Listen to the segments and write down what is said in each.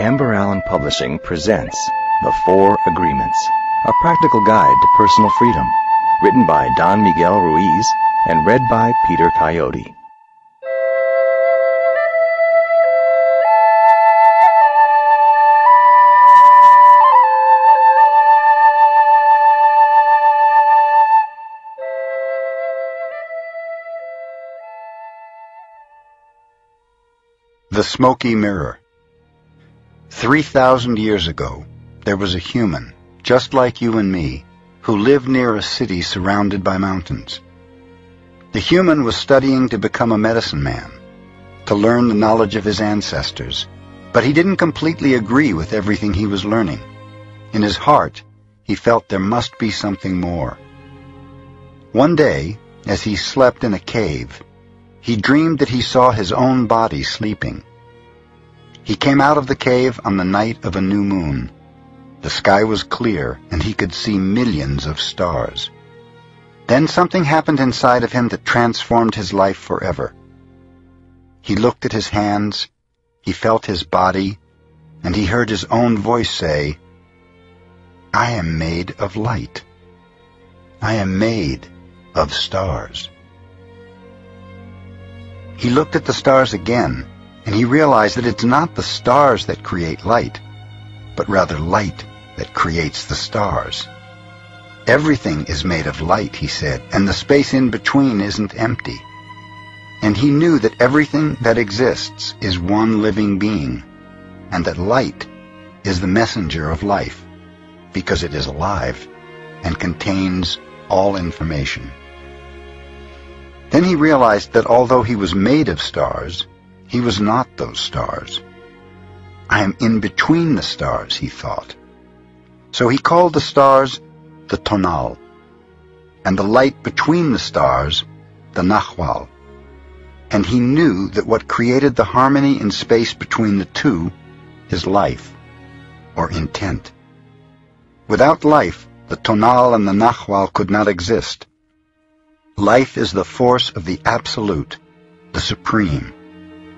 Amber Allen Publishing presents The Four Agreements, a practical guide to personal freedom, written by Don Miguel Ruiz and read by Peter Coyote. The Smoky Mirror. 3,000 years ago, there was a human, just like you and me, who lived near a city surrounded by mountains. The human was studying to become a medicine man, to learn the knowledge of his ancestors, but he didn't completely agree with everything he was learning. In his heart, he felt there must be something more. One day, as he slept in a cave, he dreamed that he saw his own body sleeping. He came out of the cave on the night of a new moon. The sky was clear, and he could see millions of stars. Then something happened inside of him that transformed his life forever. He looked at his hands, he felt his body, and he heard his own voice say, "I am made of light. I am made of stars." He looked at the stars again, and he realized that it's not the stars that create light, but rather light that creates the stars. Everything is made of light, he said, and the space in between isn't empty. And he knew that everything that exists is one living being, and that light is the messenger of life, because it is alive and contains all information. Then he realized that although he was made of stars, he was not those stars. I am in between the stars, he thought. So he called the stars the tonal, and the light between the stars the nahual. And he knew that what created the harmony in space between the two is life, or intent. Without life, the tonal and the nahual could not exist. Life is the force of the Absolute, the Supreme,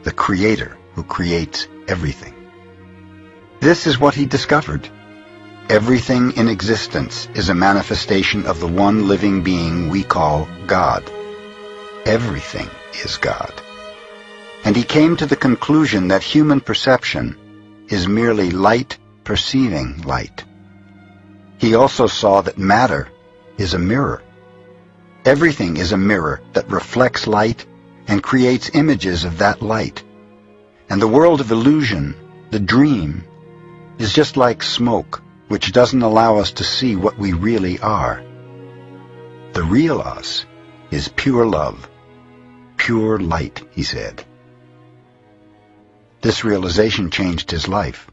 the Creator who creates everything. This is what he discovered. Everything in existence is a manifestation of the one living being we call God. Everything is God. And he came to the conclusion that human perception is merely light perceiving light. He also saw that matter is a mirror. Everything is a mirror that reflects light and creates images of that light. And the world of illusion, the dream, is just like smoke, which doesn't allow us to see what we really are. The real us is pure love, pure light, he said. This realization changed his life.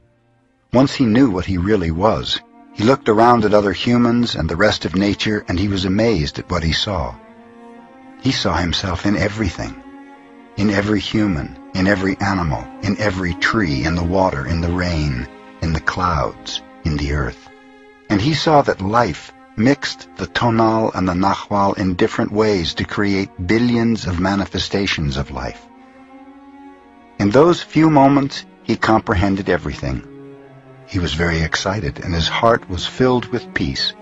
Once he knew what he really was, he looked around at other humans and the rest of nature, and he was amazed at what he saw. He saw himself in everything. In every human, in every animal, in every tree, in the water, in the rain, in the clouds, in the earth. And he saw that life mixed the tonal and the nahual in different ways to create billions of manifestations of life. In those few moments, he comprehended everything. He was very excited, and his heart was filled with peace.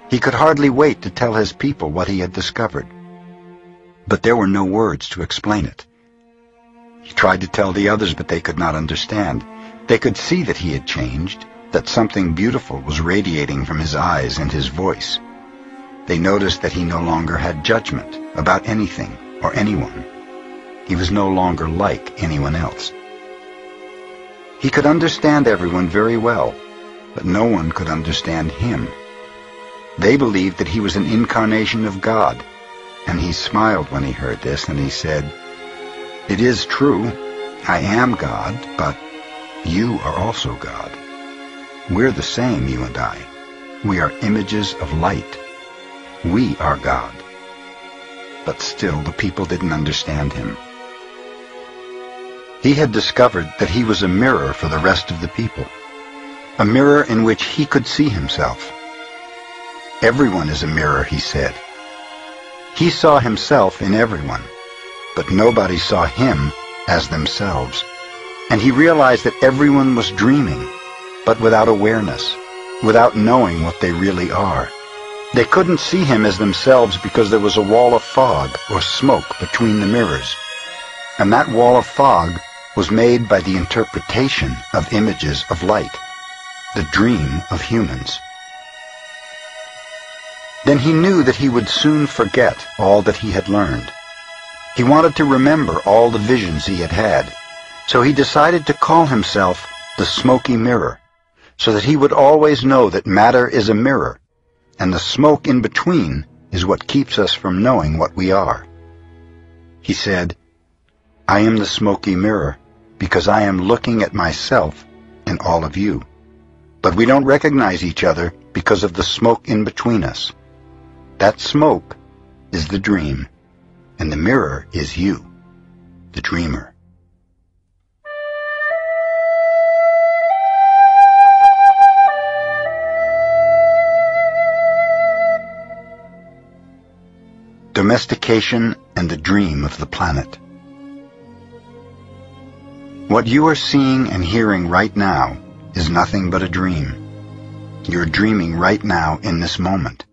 He could hardly wait to tell his people what he had discovered. But there were no words to explain it. He tried to tell the others, but they could not understand. They could see that he had changed, that something beautiful was radiating from his eyes and his voice. They noticed that he no longer had judgment about anything or anyone. He was no longer like anyone else. He could understand everyone very well, but no one could understand him. They believed that he was an incarnation of God, and he smiled when he heard this, and he said, "It is true, I am God, but you are also God. We're the same, you and I. We are images of light. We are God." But still, the people didn't understand him. He had discovered that he was a mirror for the rest of the people, a mirror in which he could see himself. Everyone is a mirror, he said. He saw himself in everyone, but nobody saw him as themselves. And he realized that everyone was dreaming, but without awareness, without knowing what they really are. They couldn't see him as themselves because there was a wall of fog or smoke between the mirrors. And that wall of fog was made by the interpretation of images of light, the dream of humans. Then he knew that he would soon forget all that he had learned. He wanted to remember all the visions he had had, so he decided to call himself the Smoky Mirror, so that he would always know that matter is a mirror, and the smoke in between is what keeps us from knowing what we are. He said, "I am the Smoky Mirror because I am looking at myself in all of you. But we don't recognize each other because of the smoke in between us. That smoke is the dream, and the mirror is you, the dreamer." Domestication and the dream of the planet. What you are seeing and hearing right now is nothing but a dream. You're dreaming right now in this moment.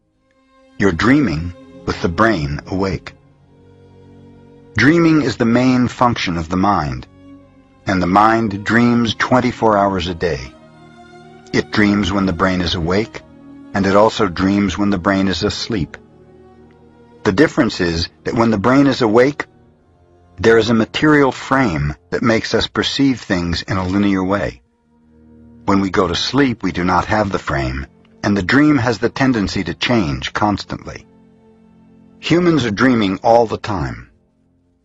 You're dreaming with the brain awake. Dreaming is the main function of the mind, and the mind dreams 24 hours a day. It dreams when the brain is awake, and it also dreams when the brain is asleep. The difference is that when the brain is awake, there is a material frame that makes us perceive things in a linear way. When we go to sleep, we do not have the frame, and the dream has the tendency to change constantly. Humans are dreaming all the time.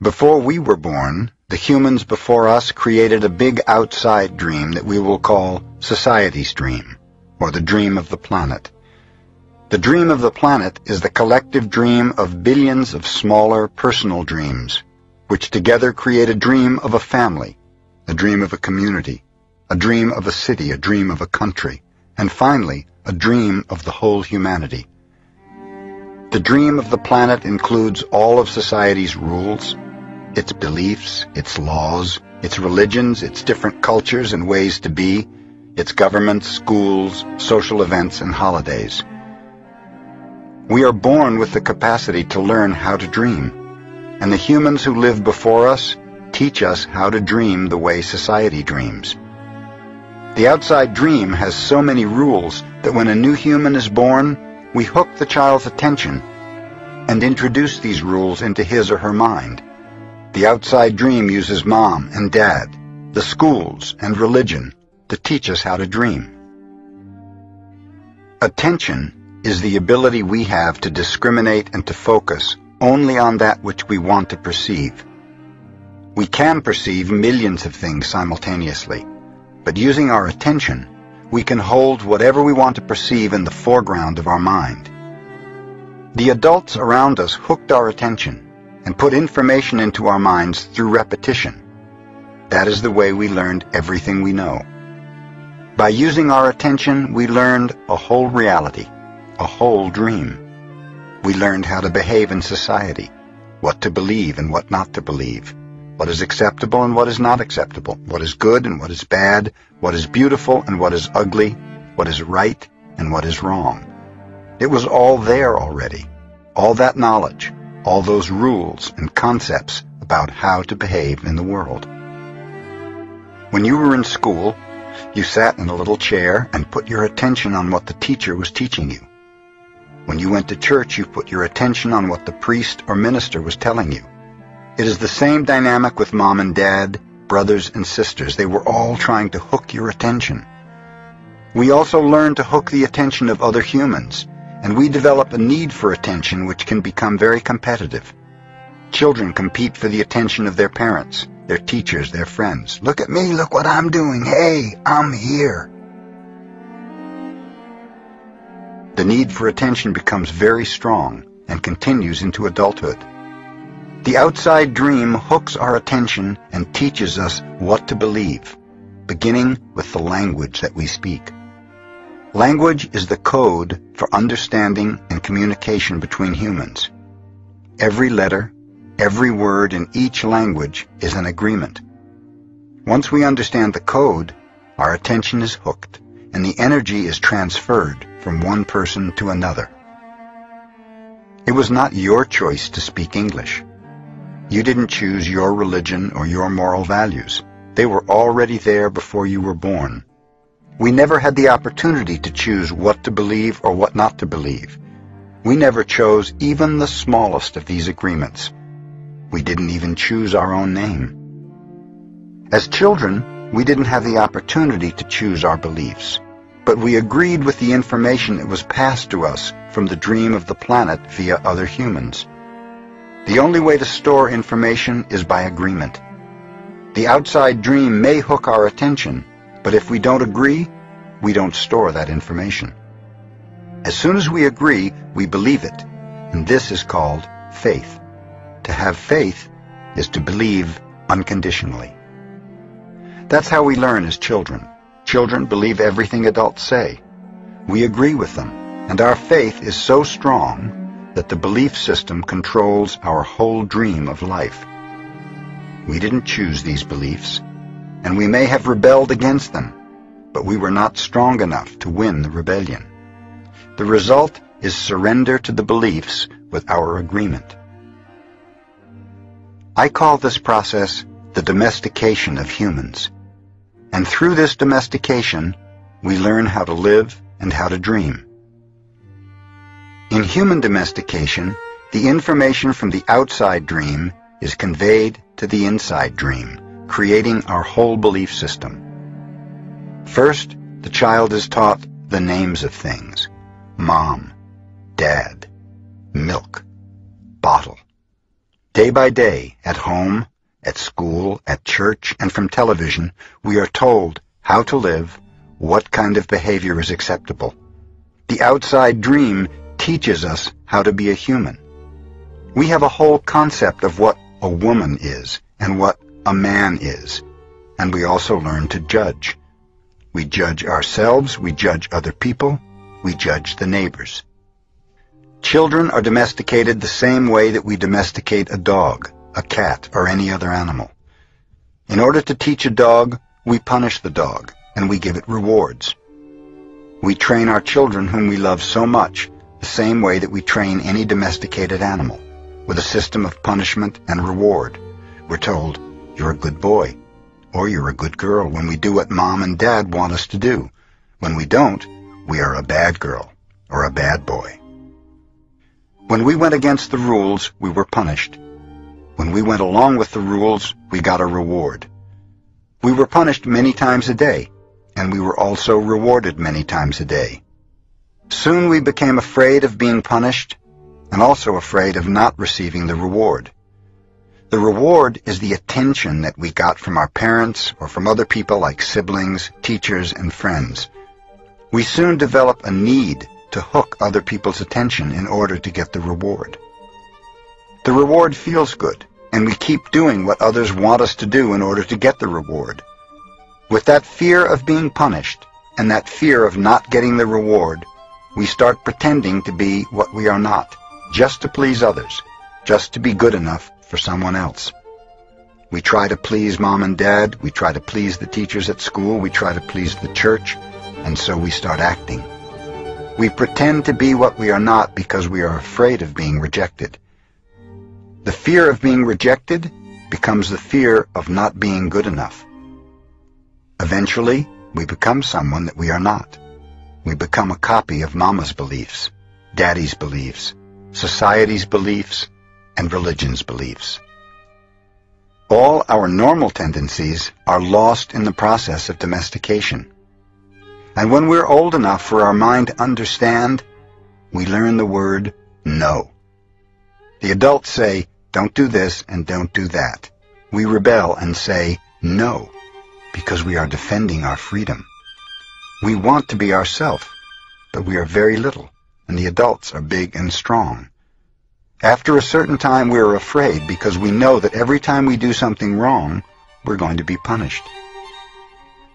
Before we were born, the humans before us created a big outside dream that we will call society's dream, or the dream of the planet. The dream of the planet is the collective dream of billions of smaller personal dreams, which together create a dream of a family, a dream of a community, a dream of a city, a dream of a country, and finally, a dream of the whole humanity. The dream of the planet includes all of society's rules, its beliefs, its laws, its religions, its different cultures and ways to be, its governments, schools, social events, and holidays. We are born with the capacity to learn how to dream, and the humans who lived before us teach us how to dream the way society dreams. The outside dream has so many rules that when a new human is born, we hook the child's attention and introduce these rules into his or her mind. The outside dream uses mom and dad, the schools, and religion to teach us how to dream. Attention is the ability we have to discriminate and to focus only on that which we want to perceive. We can perceive millions of things simultaneously, but using our attention, we can hold whatever we want to perceive in the foreground of our mind. The adults around us hooked our attention and put information into our minds through repetition. That is the way we learned everything we know. By using our attention, we learned a whole reality, a whole dream. We learned how to behave in society, what to believe and what not to believe, what is acceptable and what is not acceptable, what is good and what is bad, what is beautiful and what is ugly, what is right and what is wrong. It was all there already, all that knowledge, all those rules and concepts about how to behave in the world. When you were in school, you sat in a little chair and put your attention on what the teacher was teaching you. When you went to church, you put your attention on what the priest or minister was telling you. It is the same dynamic with mom and dad, brothers and sisters. They were all trying to hook your attention. We also learn to hook the attention of other humans, and we develop a need for attention which can become very competitive. Children compete for the attention of their parents, their teachers, their friends. Look at me, look what I'm doing. Hey, I'm here. The need for attention becomes very strong and continues into adulthood. The outside dream hooks our attention and teaches us what to believe, beginning with the language that we speak. Language is the code for understanding and communication between humans. Every letter, every word in each language is an agreement. Once we understand the code, our attention is hooked, and the energy is transferred from one person to another. It was not your choice to speak English. You didn't choose your religion or your moral values. They were already there before you were born. We never had the opportunity to choose what to believe or what not to believe. We never chose even the smallest of these agreements. We didn't even choose our own name. As children, we didn't have the opportunity to choose our beliefs, but we agreed with the information that was passed to us from the dream of the planet via other humans. The only way to store information is by agreement. The outside dream may hook our attention, but if we don't agree, we don't store that information. As soon as we agree, we believe it, and this is called faith. To have faith is to believe unconditionally. That's how we learn as children. Children believe everything adults say. We agree with them, and our faith is so strong that the belief system controls our whole dream of life. We didn't choose these beliefs, and we may have rebelled against them, but we were not strong enough to win the rebellion. The result is surrender to the beliefs with our agreement. I call this process the domestication of humans, and through this domestication, we learn how to live and how to dream. In human domestication, the information from the outside dream is conveyed to the inside dream, creating our whole belief system. First, the child is taught the names of things: mom, dad, milk, bottle. Day by day, at home, at school, at church, and from television, we are told how to live, what kind of behavior is acceptable. The outside dream teaches us how to be a human. We have a whole concept of what a woman is and what a man is, and we also learn to judge. We judge ourselves, we judge other people, we judge the neighbors. Children are domesticated the same way that we domesticate a dog, a cat, or any other animal. In order to teach a dog, we punish the dog, and we give it rewards. We train our children whom we love so much the same way that we train any domesticated animal, with a system of punishment and reward. We're told, "You're a good boy," or "You're a good girl," when we do what mom and dad want us to do. When we don't, we are a bad girl or a bad boy. When we went against the rules, we were punished. When we went along with the rules, we got a reward. We were punished many times a day, and we were also rewarded many times a day. Soon we became afraid of being punished, and also afraid of not receiving the reward. The reward is the attention that we got from our parents or from other people like siblings, teachers, and friends. We soon develop a need to hook other people's attention in order to get the reward. The reward feels good, and we keep doing what others want us to do in order to get the reward. With that fear of being punished and that fear of not getting the reward, we start pretending to be what we are not, just to please others, just to be good enough for someone else. We try to please mom and dad, we try to please the teachers at school, we try to please the church, and so we start acting. We pretend to be what we are not because we are afraid of being rejected. The fear of being rejected becomes the fear of not being good enough. Eventually, we become someone that we are not. We become a copy of mama's beliefs, daddy's beliefs, society's beliefs, and religion's beliefs. All our normal tendencies are lost in the process of domestication. And when we're old enough for our mind to understand, we learn the word no. The adults say, "Don't do this and don't do that." We rebel and say no, because we are defending our freedom. We want to be ourselves, but we are very little, and the adults are big and strong. After a certain time, we are afraid because we know that every time we do something wrong, we're going to be punished.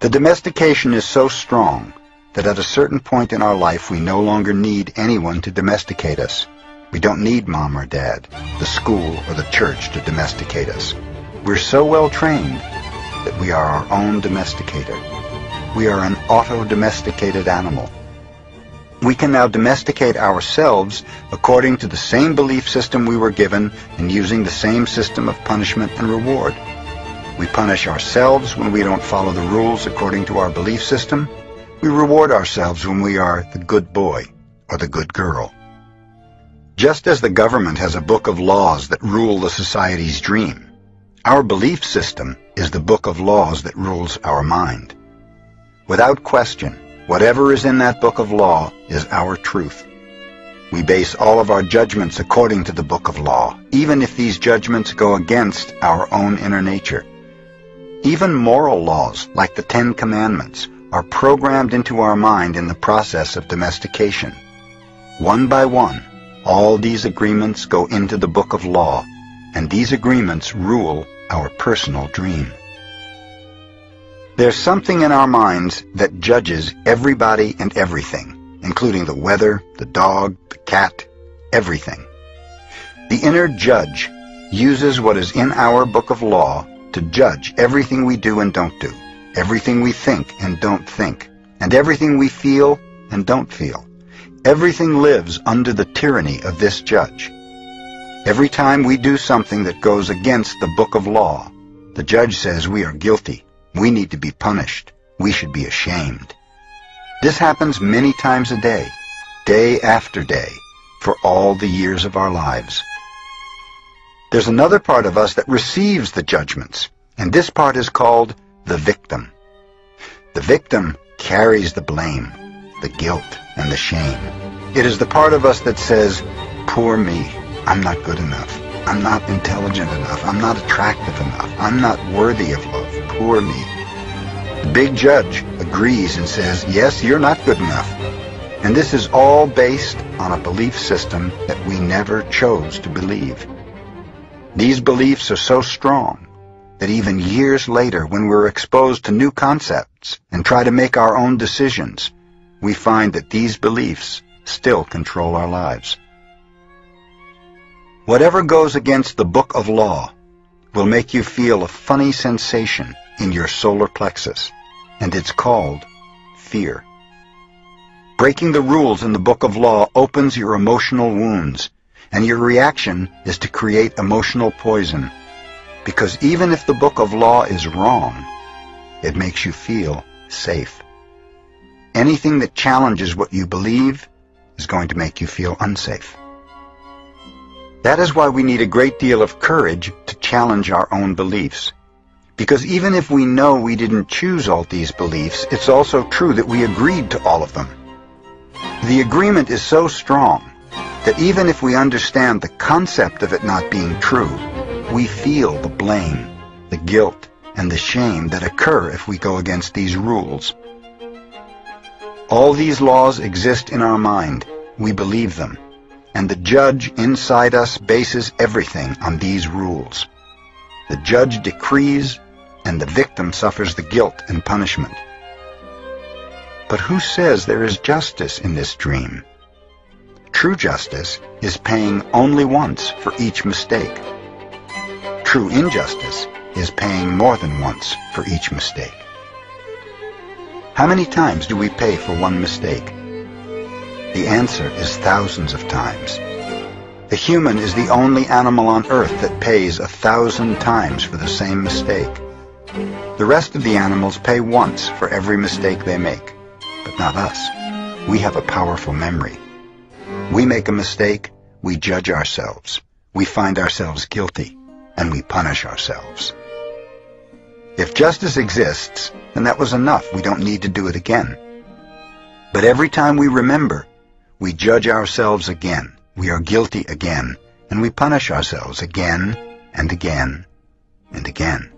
The domestication is so strong that at a certain point in our life, we no longer need anyone to domesticate us. We don't need mom or dad, the school, or the church to domesticate us. We're so well trained that we are our own domesticator. We are an auto-domesticated animal. We can now domesticate ourselves according to the same belief system we were given and using the same system of punishment and reward. We punish ourselves when we don't follow the rules according to our belief system. We reward ourselves when we are the good boy or the good girl. Just as the government has a book of laws that rule the society's dream, our belief system is the book of laws that rules our mind. Without question, whatever is in that book of law is our truth. We base all of our judgments according to the book of law, even if these judgments go against our own inner nature. Even moral laws, like the 10 Commandments, are programmed into our mind in the process of domestication. One by one, all these agreements go into the book of law, and these agreements rule our personal dream. There's something in our minds that judges everybody and everything, including the weather, the dog, the cat, everything. The inner judge uses what is in our book of law to judge everything we do and don't do, everything we think and don't think, and everything we feel and don't feel. Everything lives under the tyranny of this judge. Every time we do something that goes against the book of law, the judge says we are guilty. We need to be punished. We should be ashamed. This happens many times a day, day after day, for all the years of our lives. There's another part of us that receives the judgments, and this part is called the victim. The victim carries the blame, the guilt, and the shame. It is the part of us that says, "Poor me, I'm not good enough. I'm not intelligent enough. I'm not attractive enough. I'm not worthy of love. Poor me." The big judge agrees and says, "Yes, you're not good enough." And this is all based on a belief system that we never chose to believe. These beliefs are so strong that even years later, when we're exposed to new concepts and try to make our own decisions, we find that these beliefs still control our lives. Whatever goes against the book of law will make you feel a funny sensation in your solar plexus, and it's called fear. Breaking the rules in the book of law opens your emotional wounds, and your reaction is to create emotional poison, because even if the book of law is wrong, it makes you feel safe. Anything that challenges what you believe is going to make you feel unsafe. That is why we need a great deal of courage to challenge our own beliefs. Because even if we know we didn't choose all these beliefs, it's also true that we agreed to all of them. The agreement is so strong that even if we understand the concept of it not being true, we feel the blame, the guilt, and the shame that occur if we go against these rules. All these laws exist in our mind. We believe them. And the judge inside us bases everything on these rules. The judge decrees, and the victim suffers the guilt and punishment. But who says there is justice in this dream? True justice is paying only once for each mistake. True injustice is paying more than once for each mistake. How many times do we pay for one mistake? The answer is thousands of times. The human is the only animal on earth that pays 1,000 times for the same mistake. The rest of the animals pay once for every mistake they make, but not us. We have a powerful memory. We make a mistake, we judge ourselves, we find ourselves guilty, and we punish ourselves. If justice exists, then that was enough. We don't need to do it again. But every time we remember, we judge ourselves again, we are guilty again, and we punish ourselves again and again and again.